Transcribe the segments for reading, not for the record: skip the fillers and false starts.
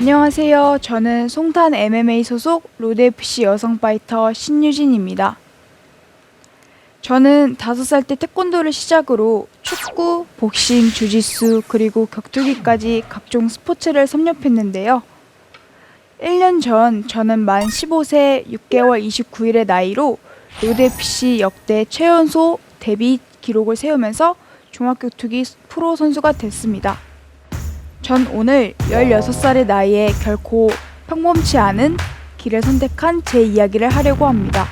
안녕하세요. 저는 송탄 MMA 소속 로드FC 여성 파이터 신유진입니다. 저는 5살 때 태권도를 시작으로 축구, 복싱, 주짓수, 그리고 격투기까지 각종 스포츠를 섭렵했는데요. 1년 전 저는 만 15세 6개월 29일의 나이로 로드FC 역대 최연소 데뷔 기록을 세우면서 종합격투기 프로 선수가 됐습니다. 전 오늘 16살의 나이에 결코 평범치 않은 길을 선택한 제 이야기를 하려고 합니다.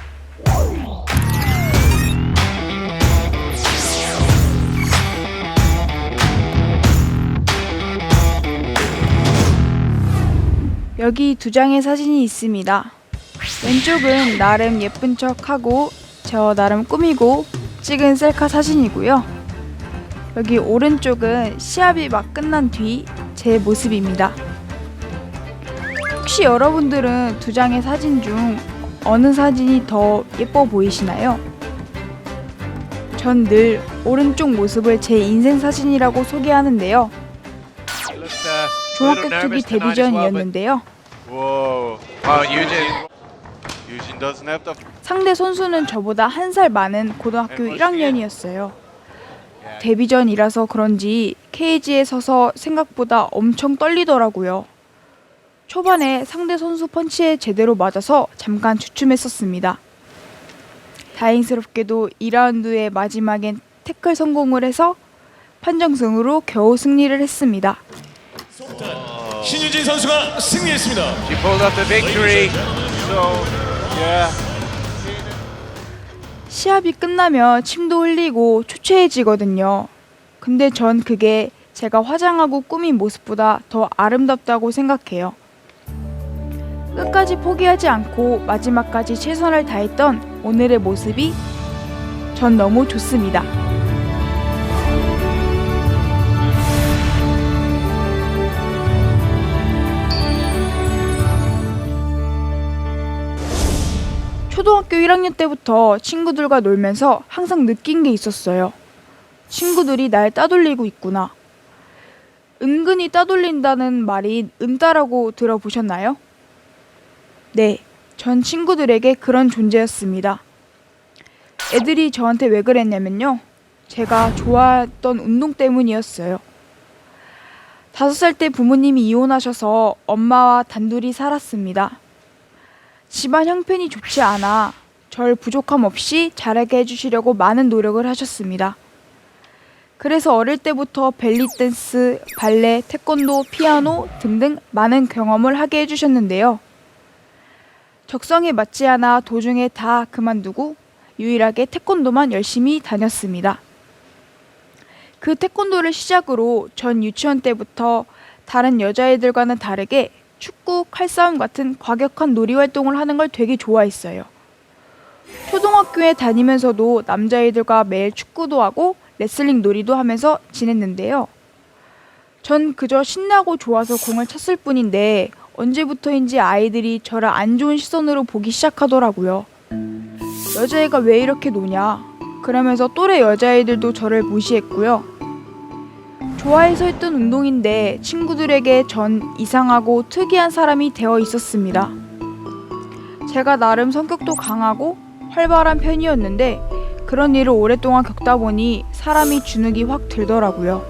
여기 2장의 사진이 있습니다. 왼쪽은 나름 예쁜 척하고 저 나름 꾸미고 찍은 셀카 사진이고요. 여기 오른쪽은 시합이 막 끝난 뒤 제 모습입니다. 혹시 여러분들은 2장의 사진 중 어느 사진이 더 예뻐 보이시나요? 전 늘 오른쪽 모습을 제 인생 사진이라고 소개하는데요. 종합격투기 데뷔전이었는데요. 상대 선수는 저보다 1살 많은 고등학교 1학년이었어요. 데뷔전이라서 그런지 케이지에 서서 생각보다 엄청 떨리더라고요. 초반에 상대 선수 펀치에 제대로 맞아서 잠깐 주춤했었습니다. 다행스럽게도 2라운드의 마지막엔 태클 성공을 해서 판정승으로 겨우 승리를 했습니다. 신유진 선수가 승리했습니다. She pulled up the victory. So, yeah. 시합이 끝나면 침도 흘리고 초췌해지거든요. 근데 전 그게 제가 화장하고 꾸민 모습보다 더 아름답다고 생각해요. 끝까지 포기하지 않고 마지막까지 최선을 다했던 오늘의 모습이 전 너무 좋습니다. 초등학교 1학년 때부터 친구들과 놀면서 항상 느낀 게 있었어요. 친구들이 날 따돌리고 있구나. 은근히 따돌린다는 말이 은따라고 들어보셨나요? 네, 전 친구들에게 그런 존재였습니다. 애들이 저한테 왜 그랬냐면요. 제가 좋아했던 운동 때문이었어요. 5살 때 부모님이 이혼하셔서 엄마와 단둘이 살았습니다. 집안 형편이 좋지 않아 절 부족함 없이 자라게 해주시려고 많은 노력을 하셨습니다. 그래서 어릴 때부터 벨리 댄스, 발레, 태권도, 피아노 등등 많은 경험을 하게 해주셨는데요. 적성에 맞지 않아 도중에 다 그만두고 유일하게 태권도만 열심히 다녔습니다. 그 태권도를 시작으로 전 유치원 때부터 다른 여자애들과는 다르게 축구, 칼싸움 같은 과격한 놀이활동을 하는 걸 되게 좋아했어요. 초등학교에 다니면서도 남자애들과 매일 축구도 하고 레슬링 놀이도 하면서 지냈는데요. 전 그저 신나고 좋아서 공을 찼을 뿐인데 언제부터인지 아이들이 저를 안 좋은 시선으로 보기 시작하더라고요. 여자애가 왜 이렇게 노냐? 그러면서 또래 여자애들도 저를 무시했고요. 좋아해서 했던 운동인데 친구들에게 전 이상하고 특이한 사람이 되어 있었습니다. 제가 나름 성격도 강하고 활발한 편이었는데 그런 일을 오랫동안 겪다 보니 사람이 주눅이 확 들더라고요.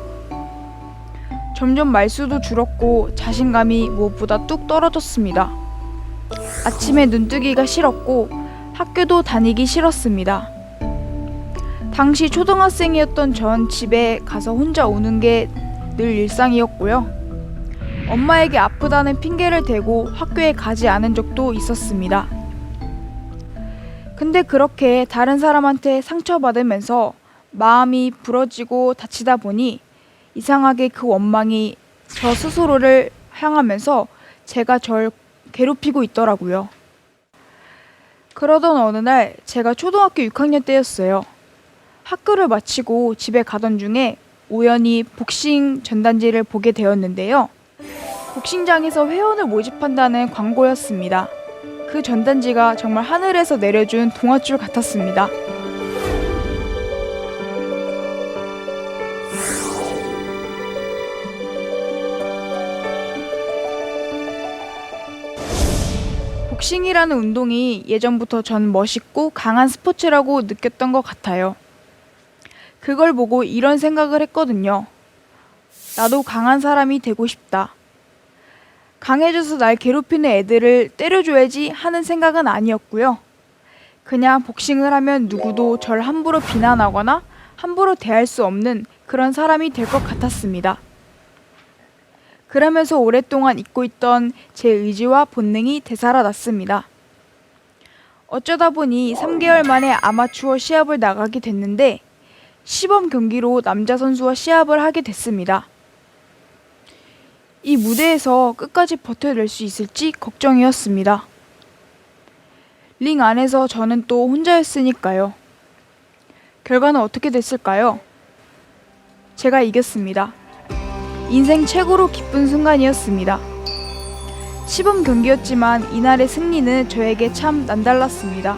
점점 말수도 줄었고 자신감이 무엇보다 뚝 떨어졌습니다. 아침에 눈뜨기가 싫었고 학교도 다니기 싫었습니다. 당시 초등학생이었던 전 집에 가서 혼자 우는 게 늘 일상이었고요. 엄마에게 아프다는 핑계를 대고 학교에 가지 않은 적도 있었습니다. 근데 그렇게 다른 사람한테 상처받으면서 마음이 부러지고 다치다 보니 이상하게 그 원망이 저 스스로를 향하면서 제가 절 괴롭히고 있더라고요. 그러던 어느 날 제가 초등학교 6학년 때였어요. 학교를 마치고 집에 가던 중에 우연히 복싱 전단지를 보게 되었는데요. 복싱장에서 회원을 모집한다는 광고였습니다. 그 전단지가 정말 하늘에서 내려준 동화줄 같았습니다. 복싱이라는 운동이 예전부터 전 멋있고 강한 스포츠라고 느꼈던 것 같아요. 그걸 보고 이런 생각을 했거든요. 나도 강한 사람이 되고 싶다. 강해져서 날 괴롭히는 애들을 때려줘야지 하는 생각은 아니었고요. 그냥 복싱을 하면 누구도 절 함부로 비난하거나 함부로 대할 수 없는 그런 사람이 될 것 같았습니다. 그러면서 오랫동안 잊고 있던 제 의지와 본능이 되살아났습니다. 어쩌다 보니 3개월 만에 아마추어 시합을 나가게 됐는데 시범 경기로 남자 선수와 시합을 하게 됐습니다. 이 무대에서 끝까지 버텨낼 수 있을지 걱정이었습니다. 링 안에서 저는 또 혼자였으니까요. 결과는 어떻게 됐을까요? 제가 이겼습니다. 인생 최고로 기쁜 순간이었습니다. 시범 경기였지만 이날의 승리는 저에게 참 남달랐습니다.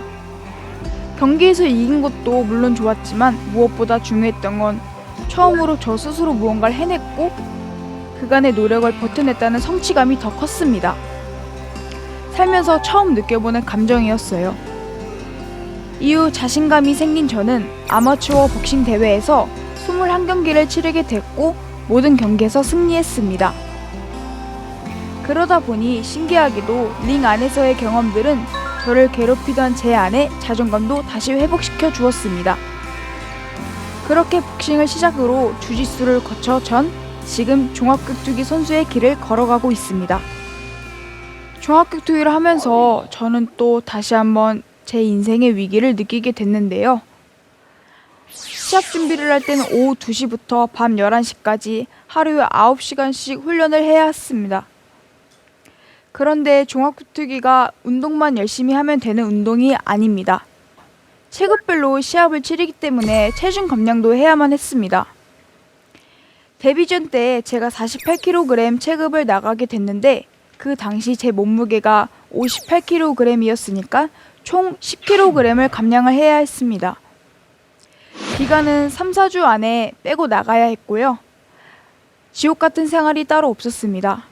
경기에서 이긴 것도 물론 좋았지만 무엇보다 중요했던 건 처음으로 저 스스로 무언가를 해냈고 그간의 노력을 버텨냈다는 성취감이 더 컸습니다. 살면서 처음 느껴보는 감정이었어요. 이후 자신감이 생긴 저는 아마추어 복싱 대회에서 21경기를 치르게 됐고 모든 경기에서 승리했습니다. 그러다 보니 신기하게도 링 안에서의 경험들은 저를 괴롭히던 제 안의 자존감도 다시 회복시켜 주었습니다. 그렇게 복싱을 시작으로 주짓수를 거쳐 전 지금 종합격투기 선수의 길을 걸어가고 있습니다. 종합격투기를 하면서 저는 또 다시 한번 제 인생의 위기를 느끼게 됐는데요. 시합 준비를 할 때는 오후 2시부터 밤 11시까지 하루에 9시간씩 훈련을 해야 했습니다. 그런데 종합격투기가 운동만 열심히 하면 되는 운동이 아닙니다. 체급별로 시합을 치르기 때문에 체중 감량도 해야만 했습니다. 데뷔전 때 제가 48kg 체급을 나가게 됐는데 그 당시 제 몸무게가 58kg이었으니까 총 10kg을 감량을 해야 했습니다. 기간은 3-4주 안에 빼고 나가야 했고요. 지옥 같은 생활이 따로 없었습니다.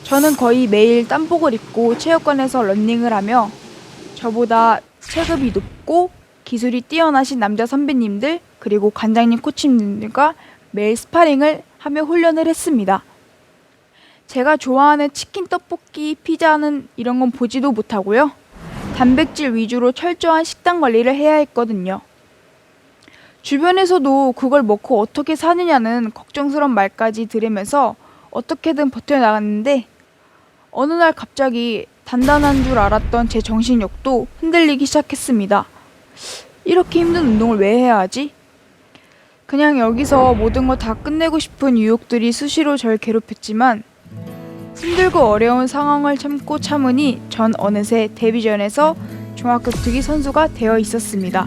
저는 거의 매일 땀복을 입고 체육관에서 러닝을 하며 저보다 체급이 높고 기술이 뛰어나신 남자 선배님들 그리고 관장님 코치님들과 매일 스파링을 하며 훈련을 했습니다. 제가 좋아하는 치킨, 떡볶이, 피자는 이런 건 보지도 못하고요. 단백질 위주로 철저한 식단 관리를 해야 했거든요. 주변에서도 그걸 먹고 어떻게 사느냐는 걱정스러운 말까지 들으면서 어떻게든 버텨나갔는데 어느 날 갑자기 단단한 줄 알았던 제 정신력도 흔들리기 시작했습니다. 이렇게 힘든 운동을 왜 해야 하지? 그냥 여기서 모든 거 다 끝내고 싶은 유혹들이 수시로 절 괴롭혔지만 힘들고 어려운 상황을 참고 참으니 전 어느새 데뷔전에서 종합격투기 선수가 되어 있었습니다.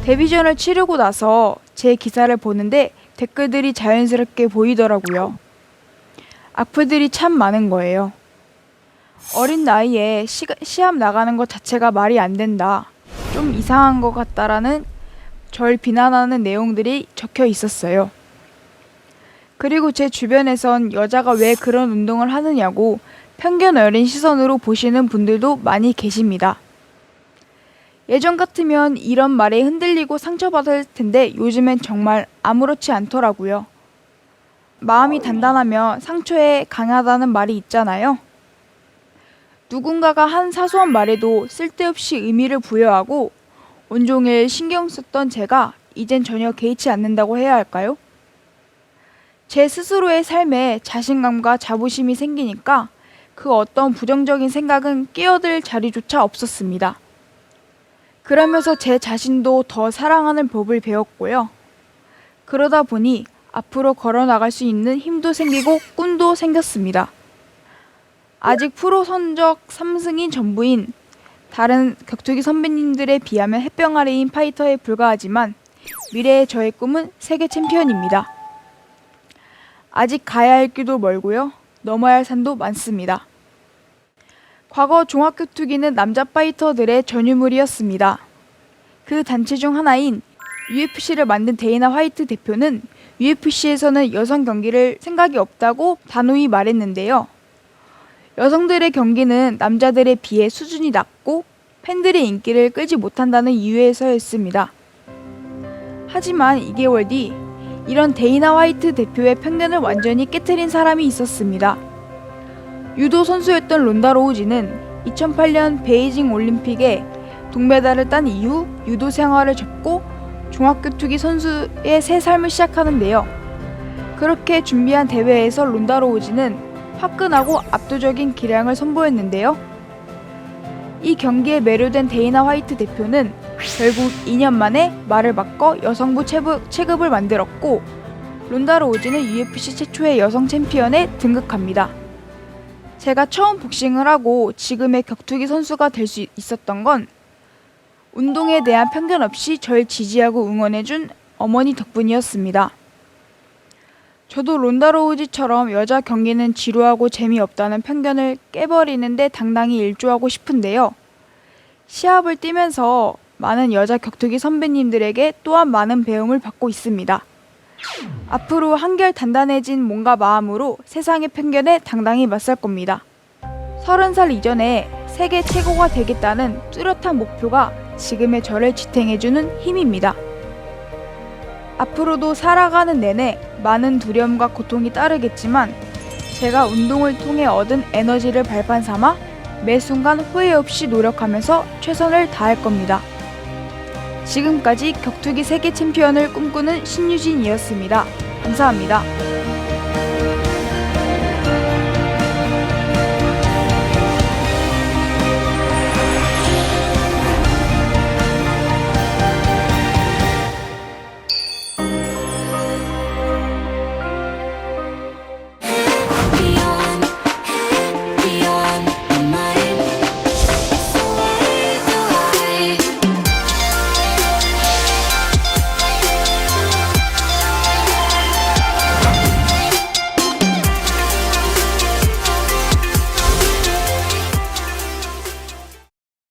데뷔전을 치르고 나서 제 기사를 보는데 댓글들이 자연스럽게 보이더라고요. 악플들이 참 많은 거예요. 어린 나이에 시합 나가는 것 자체가 말이 안 된다. 좀 이상한 것 같다라는 절 비난하는 내용들이 적혀 있었어요. 그리고 제 주변에선 여자가 왜 그런 운동을 하느냐고 편견 어린 시선으로 보시는 분들도 많이 계십니다. 예전 같으면 이런 말에 흔들리고 상처받을 텐데 요즘엔 정말 아무렇지 않더라고요. 마음이 단단하면 상처에 강하다는 말이 있잖아요. 누군가가 한 사소한 말에도 쓸데없이 의미를 부여하고 온종일 신경 썼던 제가 이젠 전혀 개의치 않는다고 해야 할까요? 제 스스로의 삶에 자신감과 자부심이 생기니까 그 어떤 부정적인 생각은 끼어들 자리조차 없었습니다. 그러면서 제 자신도 더 사랑하는 법을 배웠고요. 그러다 보니 앞으로 걸어나갈 수 있는 힘도 생기고 꿈도 생겼습니다. 아직 프로 성적 3승이 전부인 다른 격투기 선배님들에 비하면 햇병 아래인 파이터에 불과하지만 미래의 저의 꿈은 세계 챔피언입니다. 아직 가야 할 길도 멀고요. 넘어야 할 산도 많습니다. 과거 종합격투기는 남자 파이터들의 전유물이었습니다. 그 단체 중 하나인 UFC를 만든 데이나 화이트 대표는 UFC에서는 여성 경기를 생각이 없다고 단호히 말했는데요. 여성들의 경기는 남자들에 비해 수준이 낮고 팬들의 인기를 끌지 못한다는 이유에서였습니다. 하지만 2개월 뒤 이런 데이나 화이트 대표의 편견을 완전히 깨트린 사람이 있었습니다. 유도 선수였던 론다 로우지는 2008년 베이징 올림픽에 동메달을 딴 이후 유도 생활을 접고 종합교 투기 선수의 새 삶을 시작하는데요. 그렇게 준비한 대회에서 론다 로우지는 화끈하고 압도적인 기량을 선보였는데요. 이 경기에 매료된 데이나 화이트 대표는 결국 2년 만에 말을 바꿔 여성부 체급을 만들었고 론다 로우지는 UFC 최초의 여성 챔피언에 등극합니다. 제가 처음 복싱을 하고 지금의 격투기 선수가 될 수 있었던 건 운동에 대한 편견 없이 절 지지하고 응원해준 어머니 덕분이었습니다. 저도 론다 로우지처럼 여자 경기는 지루하고 재미없다는 편견을 깨버리는데 당당히 일조하고 싶은데요. 시합을 뛰면서 많은 여자 격투기 선배님들에게 또한 많은 배움을 받고 있습니다. 앞으로 한결 단단해진 몸과 마음으로 세상의 편견에 당당히 맞설 겁니다. 30살 이전에 세계 최고가 되겠다는 뚜렷한 목표가 지금의 저를 지탱해주는 힘입니다. 앞으로도 살아가는 내내 많은 두려움과 고통이 따르겠지만 제가 운동을 통해 얻은 에너지를 발판 삼아 매 순간 후회 없이 노력하면서 최선을 다할 겁니다. 지금까지 격투기 세계 챔피언을 꿈꾸는 신유진이었습니다. 감사합니다.